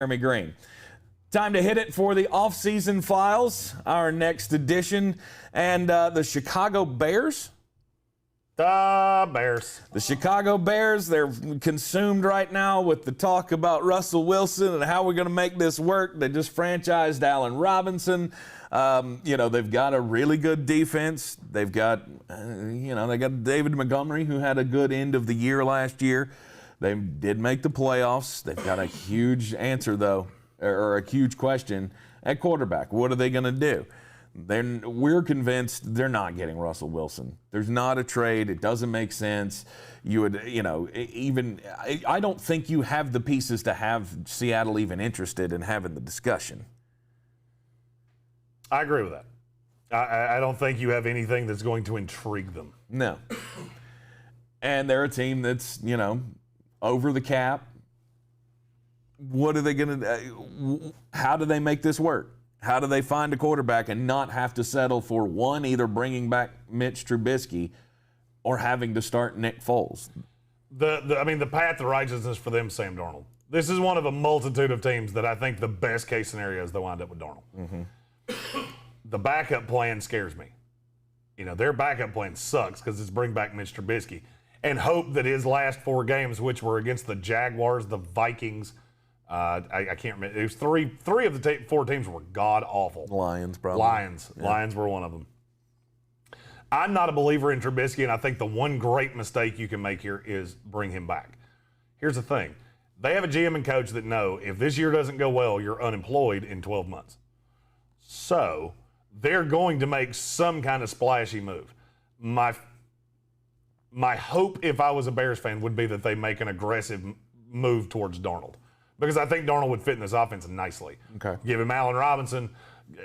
Greene. Time to hit it for the offseason files, our next edition. And the Chicago Bears. The Chicago Bears, they're consumed right now with the talk about Russell Wilson and how we're going to make this work. They just franchised Allen Robinson. They've got a really good defense. They've got, they got David Montgomery, who had a good end of the year last year. They did make the playoffs. They've got a huge answer, though, or a huge question at quarterback. What are they going to do? We're convinced they're not getting Russell Wilson. There's not a trade. It doesn't make sense. I don't think you have the pieces to have Seattle even interested in having the discussion. I agree with that. I don't think you have anything that's going to intrigue them. No. And they're a team that's, over the cap. What are they going to how do they make this work? How do they find a quarterback and not have to settle for one, either bringing back Mitch Trubisky or having to start Nick Foles? The path to righteousness for them, Sam Darnold. This is one of a multitude of teams that I think the best case scenario is they wind up with Darnold. Mm-hmm. The backup plan scares me. Their backup plan sucks because it's bring back Mitch Trubisky and hope that his last 4 games, which were against the Jaguars, the Vikings, I can't remember. It was three of the 4 teams were god awful. Lions, probably. Lions. Yeah. Lions were one of them. I'm not a believer in Trubisky, and I think the one great mistake you can make here is bring him back. Here's the thing. They have a GM and coach that know if this year doesn't go well, you're unemployed in 12 months. So they're going to make some kind of splashy move. My hope, if I was a Bears fan, would be that they make an aggressive move towards Darnold. Because I think Darnold would fit in this offense nicely. Okay. Give him Allen Robinson,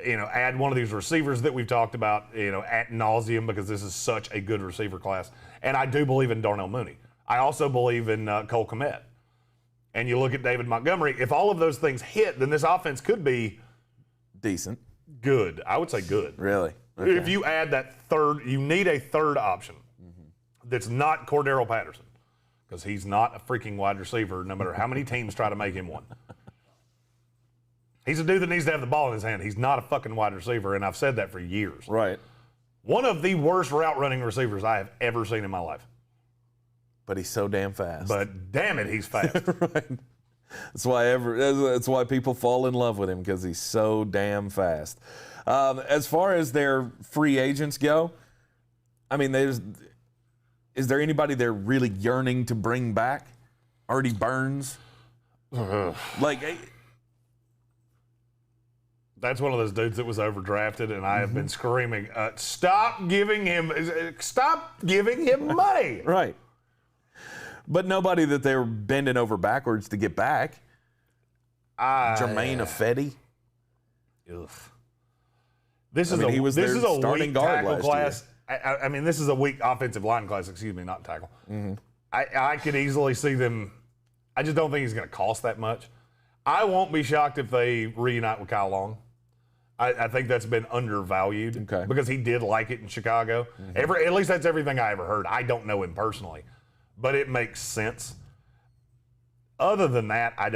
add one of these receivers that we've talked about, ad nauseum, because this is such a good receiver class. And I do believe in Darnell Mooney. I also believe in Cole Kmet. And you look at David Montgomery. If all of those things hit, then this offense could be decent. Good. I would say good. Really? Okay. If you add that third, you need a third option that's not Cordero Patterson. Because he's not a freaking wide receiver, no matter how many teams try to make him one. He's a dude that needs to have the ball in his hand. He's not a fucking wide receiver, and I've said that for years. Right. One of the worst route-running receivers I have ever seen in my life. But he's so damn fast. But damn it, he's fast. Right. That's why people fall in love with him, because he's so damn fast. As far as their free agents go, is there anybody they're really yearning to bring back? Artie Burns? That's one of those dudes that was overdrafted, and I have been screaming, stop giving him money. Right. But nobody that they're bending over backwards to get back. Jermaine Ifedi? Ugh. This is a weak tackle class. This is a weak offensive line class, not tackle. Mm-hmm. I could easily see them. I just don't think he's going to cost that much. I won't be shocked if they reunite with Kyle Long. I think that's been undervalued because he did like it in Chicago. Mm-hmm. At least that's everything I ever heard. I don't know him personally, but it makes sense. Other than that, I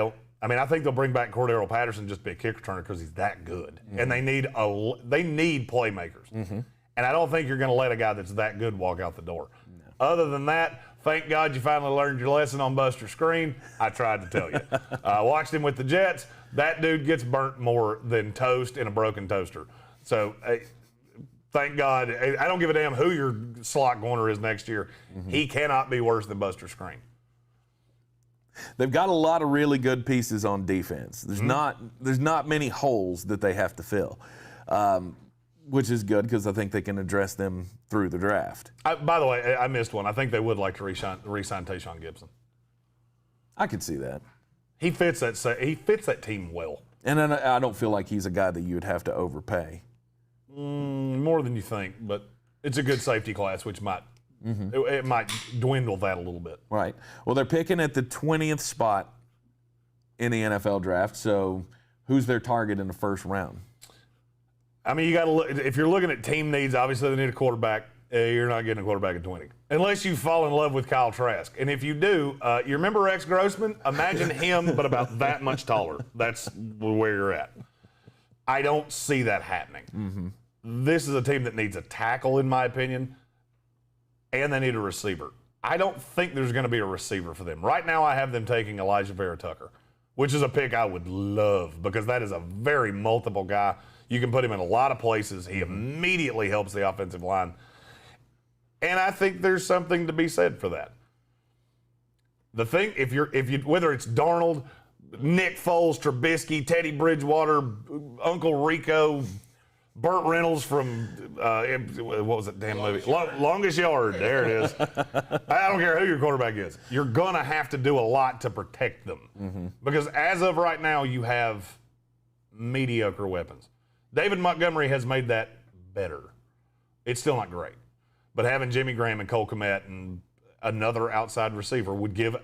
think they'll bring back Cordero Patterson just to be a kick returner because he's that good. Mm-hmm. And they need playmakers. Mm-hmm. And I don't think you're going to let a guy that's that good walk out the door. No. Other than that, thank God you finally learned your lesson on Buster Screen. I tried to tell you. Watched him with the Jets. That dude gets burnt more than toast in a broken toaster. So thank God. I don't give a damn who your slot corner is next year. Mm-hmm. He cannot be worse than Buster Screen. They've got a lot of really good pieces on defense. There's not many holes that they have to fill. Which is good because I think they can address them through the draft. By the way, I missed one. I think they would like to re-sign Tayshaun Gibson. I could see that. He fits that team well. And I don't feel like he's a guy that you would have to overpay. More than you think, but it's a good safety class, which might it might dwindle that a little bit. Right. Well, they're picking at the 20th spot in the NFL draft. So who's their target in the first round? You got to look. If you're looking at team needs, obviously they need a quarterback. you're not getting a quarterback at 20. Unless you fall in love with Kyle Trask. And if you do, you remember Rex Grossman? Imagine him, but about that much taller. That's where you're at. I don't see that happening. Mm-hmm. This is a team that needs a tackle, in my opinion, and they need a receiver. I don't think there's going to be a receiver for them. Right now, I have them taking Elijah Vera-Tucker, which is a pick I would love because that is a very multiple guy. You can put him in a lot of places. He immediately helps the offensive line. And I think there's something to be said for that. The thing, if you whether it's Darnold, Nick Foles, Trubisky, Teddy Bridgewater, Uncle Rico, Burt Reynolds from what was that damn movie? Longest Yard. There it is. I don't care who your quarterback is. You're gonna have to do a lot to protect them because as of right now, you have mediocre weapons. David Montgomery has made that better. It's still not great, but having Jimmy Graham and Cole Kmet and another outside receiver would give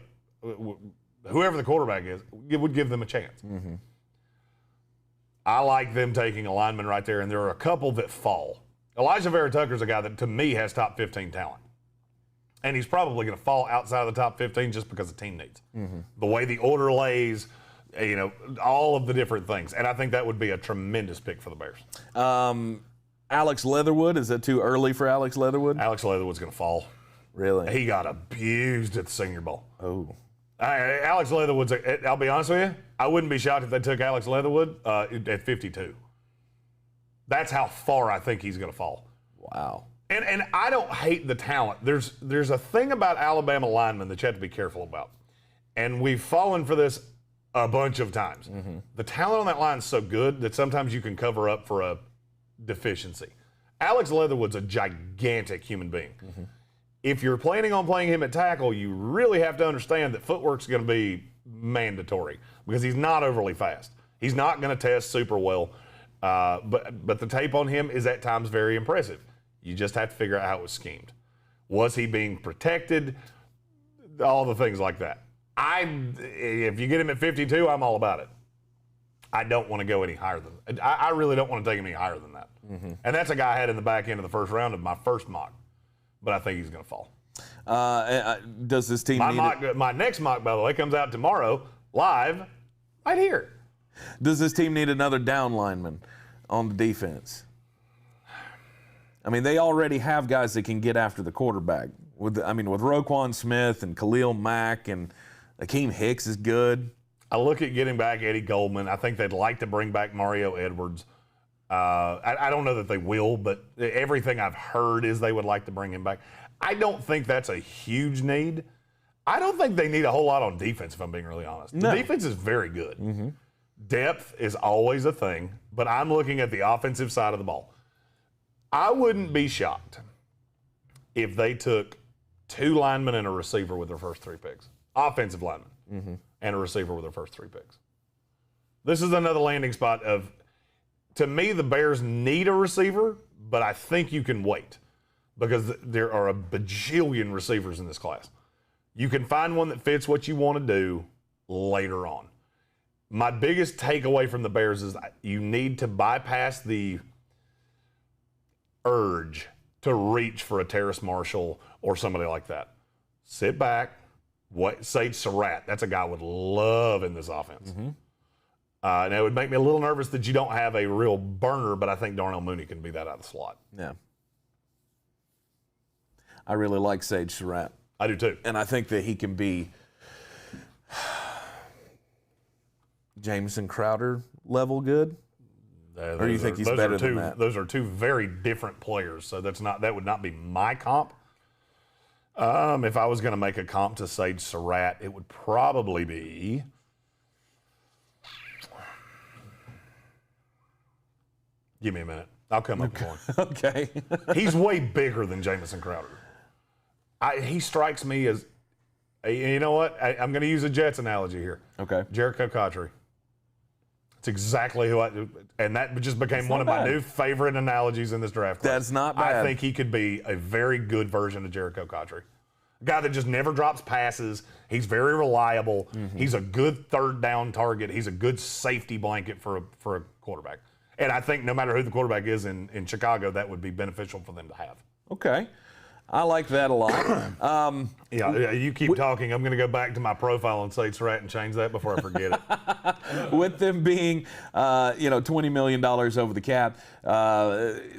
whoever the quarterback is would give them a chance. Mm-hmm. I like them taking a lineman right there, and there are a couple that fall. Elijah Vera-Tucker is a guy that, to me, has top 15 talent. And he's probably going to fall outside of the top 15 just because the team needs. Mm-hmm. The way the order lays, all of the different things. And I think that would be a tremendous pick for the Bears. Alex Leatherwood, is that too early for Alex Leatherwood? Alex Leatherwood's going to fall. Really? He got abused at the Senior Bowl. Oh. Alex Leatherwood's, I'll be honest with you, I wouldn't be shocked if they took Alex Leatherwood at 52. That's how far I think he's going to fall. Wow. And I don't hate the talent. There's a thing about Alabama linemen that you have to be careful about. And we've fallen for this a bunch of times. Mm-hmm. The talent on that line is so good that sometimes you can cover up for a deficiency. Alex Leatherwood's a gigantic human being. Mm-hmm. If you're planning on playing him at tackle, you really have to understand that footwork's going to be mandatory because he's not overly fast. He's not going to test super well, but the tape on him is at times very impressive. You just have to figure out how it was schemed. Was he being protected? All the things like that. If you get him at 52, I'm all about it. I don't want to go any higher than I really don't want to take him any higher than that. Mm-hmm. And that's a guy I had in the back end of the first round of my first mock. But I think he's going to fall. Does this team my next mock, by the way, comes out tomorrow, live, right here. Does this team need another down lineman on the defense? I mean, they already have guys that can get after the quarterback. With Roquan Smith and Khalil Mack and Akeem Hicks is good. I look at getting back Eddie Goldman. I think they'd like to bring back Mario Edwards. I don't know that they will, but everything I've heard is they would like to bring him back. I don't think that's a huge need. I don't think they need a whole lot on defense, if I'm being really honest. No. The defense is very good. Mm-hmm. Depth is always a thing, but I'm looking at the offensive side of the ball. I wouldn't be shocked if they took 2 linemen and a receiver with their first 3 picks. Offensive linemen and a receiver with their first 3 picks. This is another landing spot of... To me, the Bears need a receiver, but I think you can wait because there are a bajillion receivers in this class. You can find one that fits what you want to do later on. My biggest takeaway from the Bears is you need to bypass the urge to reach for a Terrace Marshall or somebody like that. Sit back. Sage Surratt, that's a guy I would love in this offense. Mm-hmm. Now, it would make me a little nervous that you don't have a real burner, but I think Darnell Mooney can be that out of the slot. Yeah. I really like Sage Surratt. I do too. And I think that he can be Jamison Crowder level good. Or do you think he's better than that? Those are 2 very different players, so that would not be my comp. If I was going to make a comp to Sage Surratt, it would probably be... Give me a minute. I'll come up with one. Okay. He's way bigger than Jamison Crowder. He strikes me as, you know what? I'm going to use a Jets analogy here. Okay. Jericho Cotchery. It's exactly who and that just became one of my new favorite analogies in this draft class. That's not bad. I think he could be a very good version of Jericho Cotchery. A guy that just never drops passes. He's very reliable. Mm-hmm. He's a good third down target. He's a good safety blanket for a quarterback. And I think no matter who the quarterback is in Chicago, that would be beneficial for them to have. Okay. I like that a lot. You keep talking. I'm going to go back to my profile on Sates Rat and change that before I forget it. With them being, $20 million over the cap,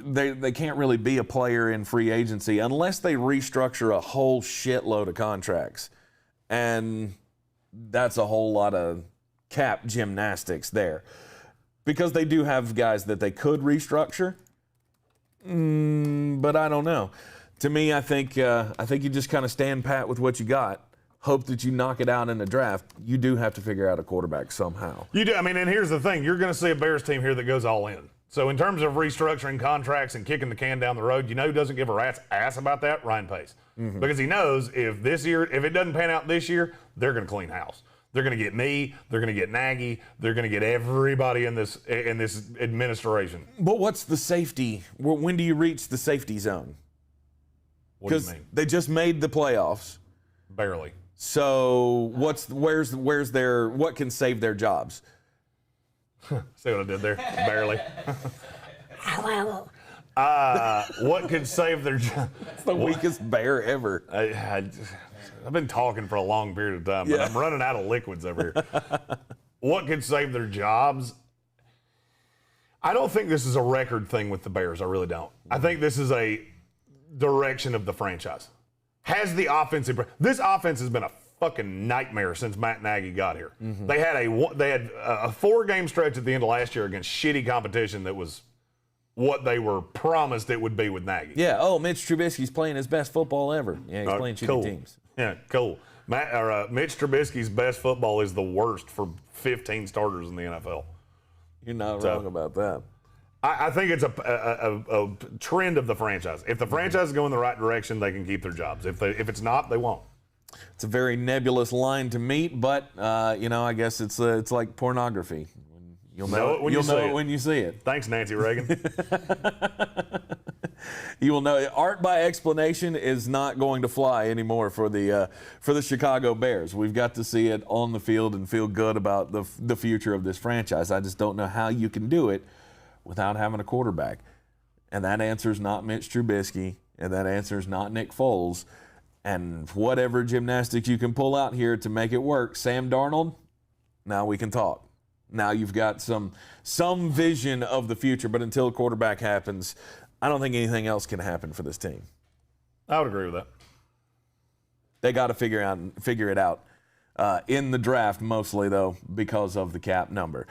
they can't really be a player in free agency unless they restructure a whole shitload of contracts. And that's a whole lot of cap gymnastics there. Because they do have guys that they could restructure, but I don't know. To me, I think you just kind of stand pat with what you got, hope that you knock it out in the draft. You do have to figure out a quarterback somehow. You do. I mean, and here's the thing. You're going to see a Bears team here that goes all in. So in terms of restructuring contracts and kicking the can down the road, who doesn't give a rat's ass about that? Ryan Pace. Mm-hmm. Because he knows if it doesn't pan out this year, they're going to clean house. They're going to get me. They're going to get Nagy. They're going to get everybody in this administration. But what's the safety? When do you reach the safety zone? What do you mean? They just made the playoffs. Barely. So where's their what can save their jobs? See what I did there? Barely. What could save their job? It's the weakest bear ever. I've been talking for a long period of time, but I'm running out of liquids over here. What could save their jobs? I don't think this is a record thing with the Bears. I really don't. I think this is a direction of the franchise. This offense has been a fucking nightmare since Matt Nagy got here. Mm-hmm. They had a 4-game stretch at the end of last year against shitty competition that was what they were promised it would be with Nagy. Yeah. Oh, Mitch Trubisky's playing his best football ever. Yeah, he's playing shitty teams. Yeah, cool. Mitch Trubisky's best football is the worst for 15 starters in the NFL. You're not wrong about that. I think it's a trend of the franchise. If the franchise is going the right direction, they can keep their jobs. If it's not, they won't. It's a very nebulous line to meet, but I guess it's like pornography. You'll know it when you see it. Thanks, Nancy Reagan. You will know it. Art by explanation is not going to fly anymore for the Chicago Bears. We've got to see it on the field and feel good about the future of this franchise. I just don't know how you can do it without having a quarterback. And that answer is not Mitch Trubisky, and that answer is not Nick Foles. And whatever gymnastics you can pull out here to make it work, Sam Darnold, now we can talk. Now you've got some vision of the future, but until quarterback happens, I don't think anything else can happen for this team. I would agree with that. They got to figure it out in the draft, mostly, though, because of the cap number.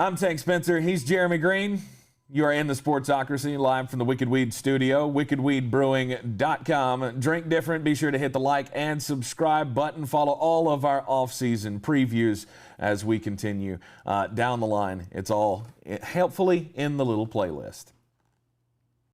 I'm Tank Spencer. He's Jeremy Greene. You are in the Sportsocracy, live from the Wicked Weed studio, wickedweedbrewing.com. Drink different. Be sure to hit the like and subscribe button. Follow all of our off-season previews as we continue down the line. It's all helpfully in the little playlist.